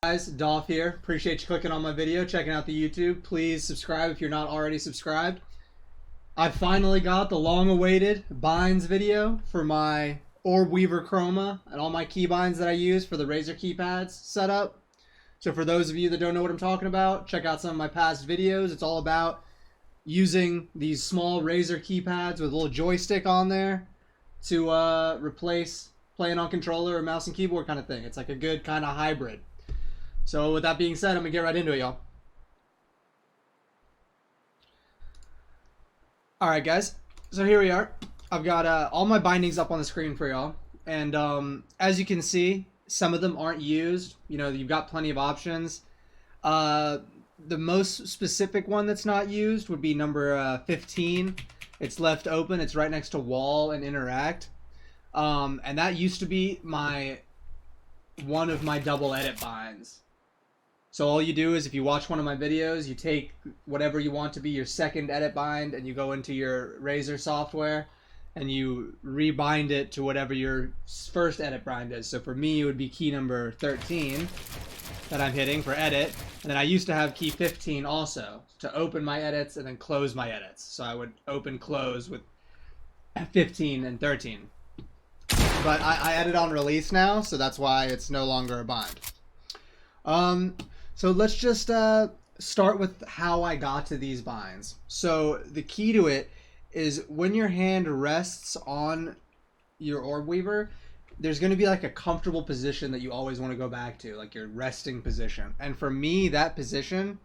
Guys, Dolph here. Appreciate you clicking on my video, checking out the YouTube. Please subscribe if you're not already subscribed. I finally got the long-awaited binds video for my Orb Weaver Chroma and all my keybinds that I use for the Razer Keypads setup. So for those of you that don't know what I'm talking about, check out some of my past videos. It's all about using these small Razer keypads with a little joystick on there to replace playing on controller or mouse and keyboard kind of thing. It's like a good kind of hybrid. So with that being said, I'm going to get right into it, y'all. Alright, guys. So here we are. I've got all my bindings up on the screen for y'all. And as you can see, some of them aren't used. You know, you've got plenty of options. The most specific one that's not used would be number 15. It's left open. It's right next to wall and interact. And that used to be one of my double edit binds. So all you do is if you watch one of my videos, you take whatever you want to be your second edit bind and you go into your Razer software and you rebind it to whatever your first edit bind is. So for me, it would be key number 13 that I'm hitting for edit. And then I used to have key 15 also to open my edits and then close my edits. So I would open, close with 15 and 13. But I edit on release now, so that's why it's no longer a bind. So let's just start with how I got to these binds. So the key to it is when your hand rests on your Orb Weaver, there's going to be like a comfortable position that you always want to go back to, like your resting position. And for me, that position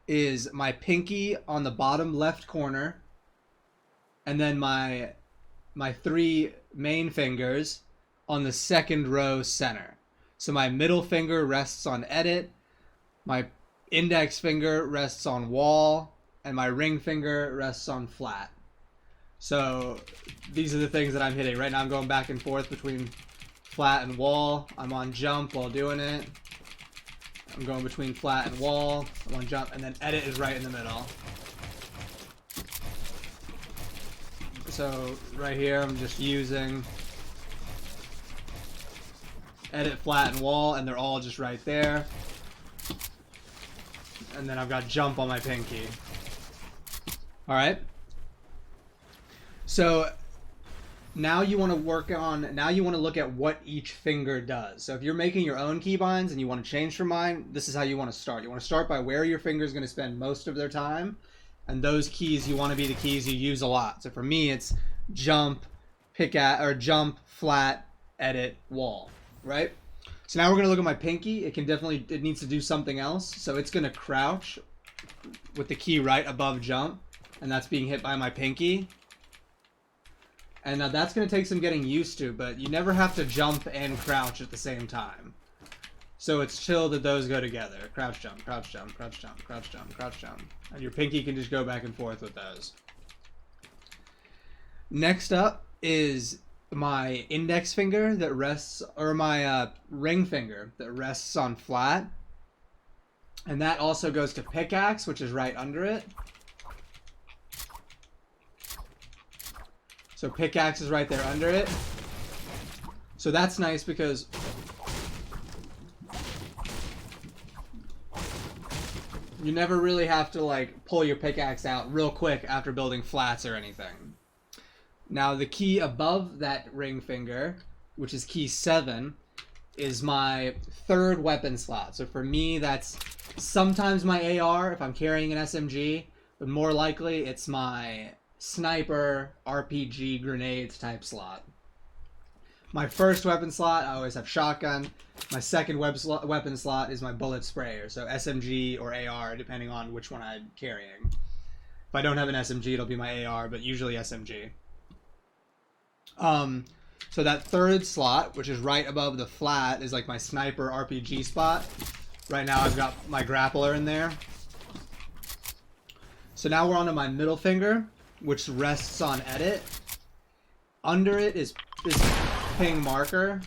is my pinky on the bottom left corner, and then my three main fingers on the second row center. So my middle finger rests on edit, my index finger rests on wall, and my ring finger rests on flat. So these are the things that I'm hitting. Right now I'm going back and forth between flat and wall. I'm on jump while doing it. I'm going between flat and wall. I'm on jump, and then edit is right in the middle. So right here I'm just using edit, flat, and wall, and they're all just right there. And then I've got jump on my pinky. Alright. So now you want to look at what each finger does. So if you're making your own keybinds and you want to change from mine, this is how you want to start. You want to start by where your finger is going to spend most of their time. And those keys, you want to be the keys you use a lot. So for me, it's jump, jump, flat, edit, wall, right? So now we're going to look at my pinky. It needs to do something else. So it's going to crouch with the key right above jump, and that's being hit by my pinky. And now that's going to take some getting used to, but you never have to jump and crouch at the same time. So it's chill that those go together. Crouch, jump, crouch, jump, crouch, jump, crouch, jump, crouch, jump. And your pinky can just go back and forth with those. Next up is my index finger that rests, or my ring finger that rests on flat. And that also goes to pickaxe, which is right under it. So pickaxe is right there under it. So that's nice because you never really have to like pull your pickaxe out real quick after building flats or anything. Now the key above that ring finger, which is key 7, is my third weapon slot. So for me, that's sometimes my AR if I'm carrying an SMG, but more likely it's my sniper, RPG, grenades type slot. My first weapon slot, I always have shotgun. My second weapon slot is my bullet sprayer, so SMG or AR, depending on which one I'm carrying. If I don't have an SMG, it'll be my AR, but usually SMG. So that third slot, which is right above the flat, is like my sniper RPG spot. Right now I've got my grappler in there. So now we're on to my middle finger, which rests on edit. Under it is ping marker.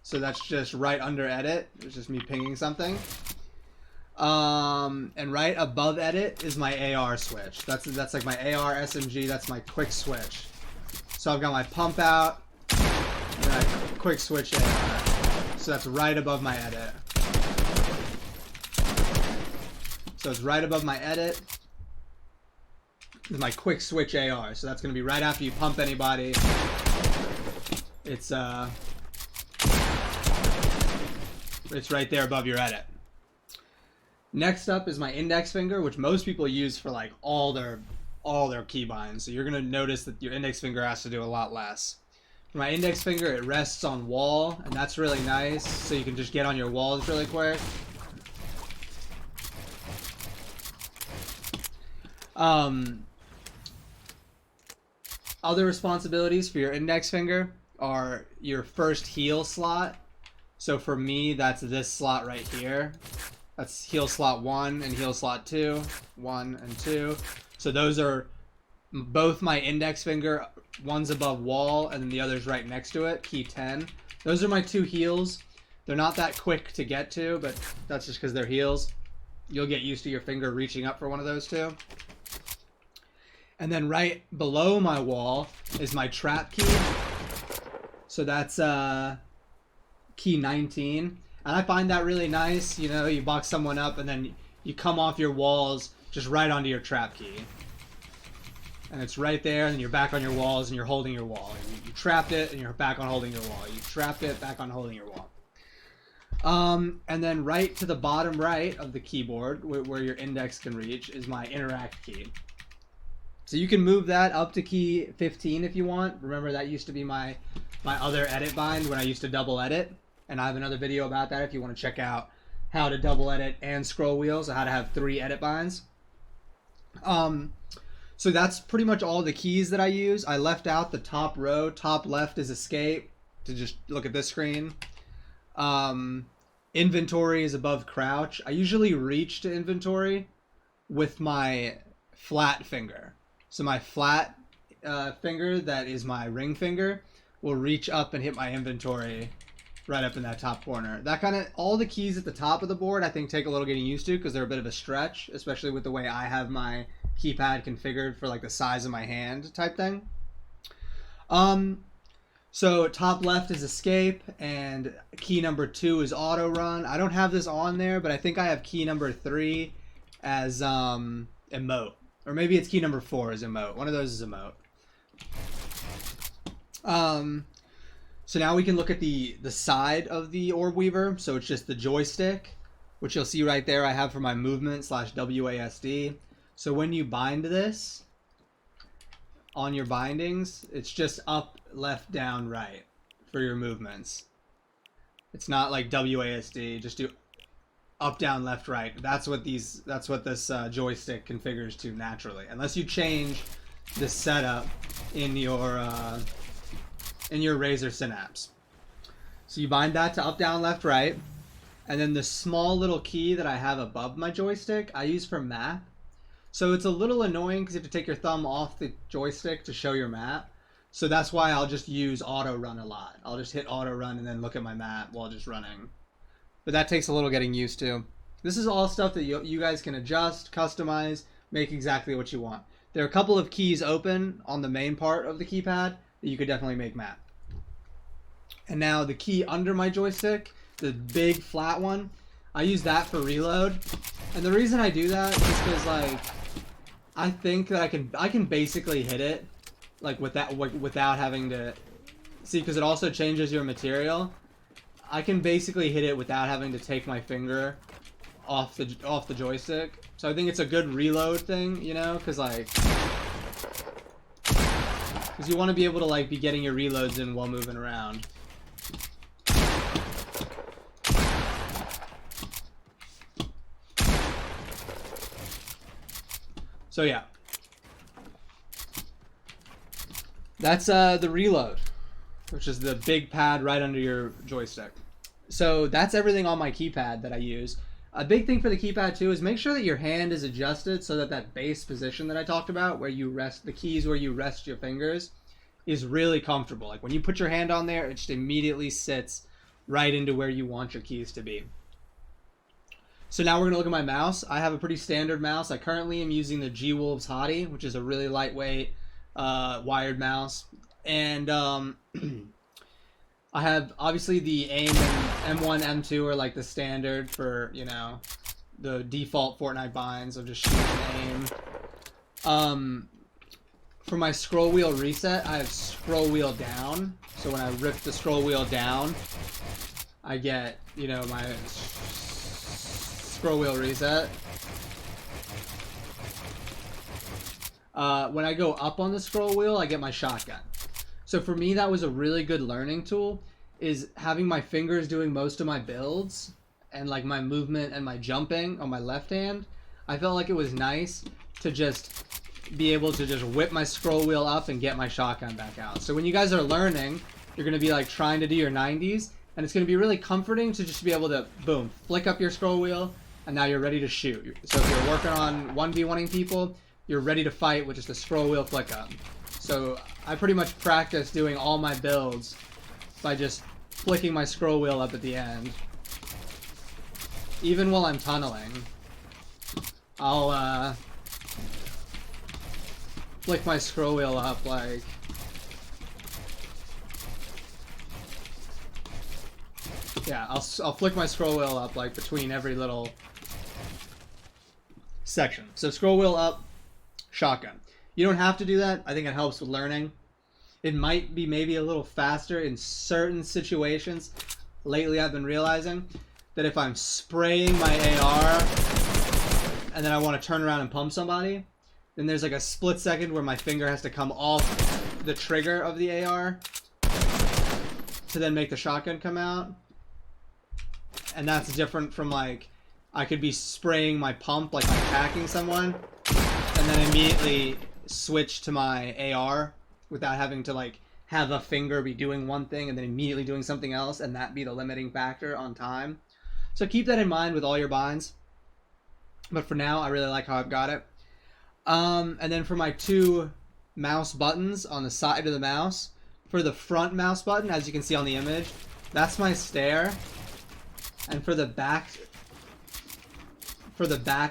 So that's just right under edit. It's just me pinging something. And right above edit is my AR switch. That's like my AR SMG. That's my quick switch. So I've got my pump out and I quick switch AR. So that's right above my edit. So it's right above my edit. This is my quick switch AR. So that's going to be right after you pump anybody. It's right there above your edit. Next up is my index finger, which most people use for like all their keybinds. So you're going to notice that your index finger has to do a lot less. For my index finger, it rests on wall, and that's really nice. So you can just get on your walls really quick. Other responsibilities for your index finger are your first heel slot. So for me, that's this slot right here. That's heel slot 1 and heel slot 2. 1 and 2. So those are both my index finger. One's above wall and then the other's right next to it. Key 10. Those are my 2 heels. They're not that quick to get to, but that's just because they're heels. You'll get used to your finger reaching up for one of those 2. And then right below my wall is my trap key. So that's key 19. And I find that really nice. You know, you box someone up and then you come off your walls just right onto your trap key. And it's right there, and you're back on your walls and you're holding your wall. You trapped it and you're back on holding your wall. You trapped it, back on holding your wall. And then right to the bottom right of the keyboard, where your index can reach, is my interact key. So you can move that up to key 15 if you want. Remember, that used to be my other edit bind when I used to double edit. And I have another video about that if you want to check out how to double edit and scroll wheels, or how to have 3 edit binds. So that's pretty much all the keys that I use. I left out the top row. Top left is escape, to just look at this screen. Inventory is above crouch. I usually reach to inventory with my flat finger. So my flat finger, that is my ring finger, will reach up and hit my inventory right up in that top corner. That kind of, all the keys at the top of the board I think take a little getting used to, because they're a bit of a stretch, especially with the way I have my keypad configured for like the size of my hand type thing. So top left is escape, and key number 2 is auto run. I don't have this on there, but I think I have key number 3 as emote, or maybe it's key number 4 as emote. One of those is emote. So now we can look at the side of the orb weaver. So it's just the joystick, which you'll see right there I have for my movement / WASD. So when you bind this on your bindings, it's just up, left, down, right for your movements. It's not like WASD, just do up, down, left, right. That's what this joystick configures to naturally, unless you change the setup in your Razer Synapse. So you bind that to up, down, left, right, and then the small little key that I have above my joystick I use for map. So it's a little annoying because you have to take your thumb off the joystick to show your map. So that's why I'll just use auto run a lot. I'll just hit auto run and then look at my map while just running. But that takes a little getting used to. This is all stuff that you guys can adjust, customize, make exactly what you want. There are a couple of keys open on the main part of the keypad that you could definitely make map. And now the key under my joystick, the big flat one, I use that for reload. And the reason I do that is because, like, I think that I can basically hit it like without having to see, because it also changes your material. I can basically hit it without having to take my finger off the joystick. So I think it's a good reload thing, you know, because you want to be able to like be getting your reloads in while moving around. So yeah, that's the reload, which is the big pad right under your joystick. So that's everything on my keypad that I use. A big thing for the keypad too is make sure that your hand is adjusted so that that base position that I talked about, where you rest the keys, where you rest your fingers, is really comfortable. Like when you put your hand on there, it just immediately sits right into where you want your keys to be. So now we're gonna look at my mouse. I have a pretty standard mouse. I currently am using the G-Wolves Hottie, which is a really lightweight wired mouse. And I have obviously the AIM and M1, M2 are like the standard for, you know, the default Fortnite binds of just shoot and aim. For my scroll wheel reset, I have scroll wheel down. So when I rip the scroll wheel down, I get, you know, my scroll wheel reset. When I go up on the scroll wheel, I get my shotgun. So for me, that was a really good learning tool, is having my fingers doing most of my builds and like my movement and my jumping on my left hand. I felt like it was nice to just be able to just whip my scroll wheel up and get my shotgun back out. So when you guys are learning, you're going to be like trying to do your 90s, and it's going to be really comforting to just be able to, boom, flick up your scroll wheel, and now you're ready to shoot. So if you're working on 1v1ing people, you're ready to fight with just a scroll wheel flick up. So I pretty much practice doing all my builds by just flicking my scroll wheel up at the end. Even while I'm tunneling, I'll flick my scroll wheel up like... Yeah, I'll flick my scroll wheel up like between every little section. So scroll wheel up, shotgun. You don't have to do that. I think it helps with learning. It might be maybe a little faster in certain situations. Lately I've been realizing that if I'm spraying my AR and then I want to turn around and pump somebody, then there's like a split second where my finger has to come off the trigger of the AR to then make the shotgun come out. And that's different from like, I could be spraying my pump like I'm attacking someone and then immediately switch to my AR without having to like have a finger be doing one thing and then immediately doing something else, and that be the limiting factor on time. So keep that in mind with all your binds. But for now, I really like how I've got it. And then for my two mouse buttons on the side of the mouse, for the front mouse button, as you can see on the image, that's my stare. And for the back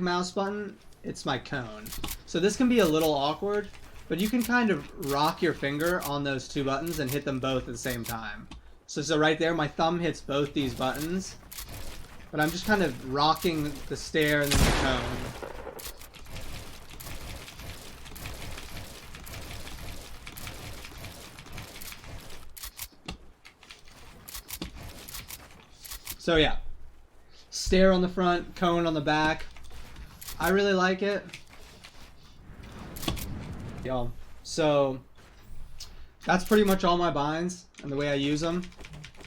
mouse button, it's my cone. So this can be a little awkward, but you can kind of rock your finger on those two buttons and hit them both at the same time. So right there, my thumb hits both these buttons, but I'm just kind of rocking the stare and then the cone. So yeah, stare on the front, cone on the back. I really like it. Y'all. So that's pretty much all my binds and the way I use them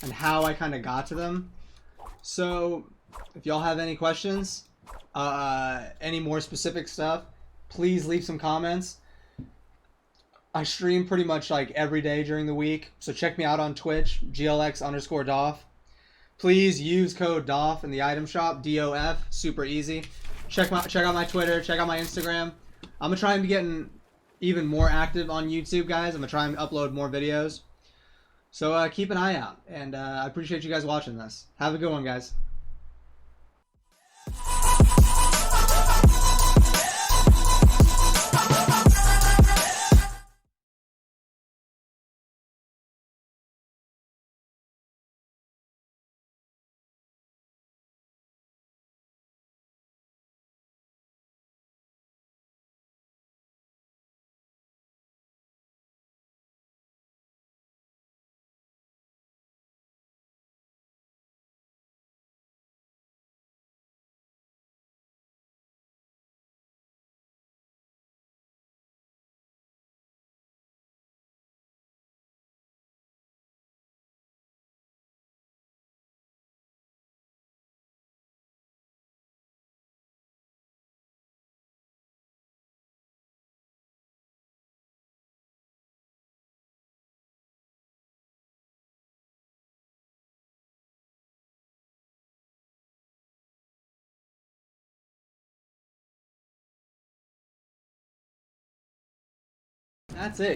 and how I kind of got to them. So if y'all have any questions, any more specific stuff, please leave some comments. I stream pretty much like every day during the week, so check me out on Twitch, glx_doff. Please use code DOF in the item shop, DOF, super easy. Check out my Twitter, check out my Instagram. I'm gonna try and be getting even more active on YouTube, guys. I'm gonna try and upload more videos. So keep an eye out, and I appreciate you guys watching this. Have a good one, guys. That's it.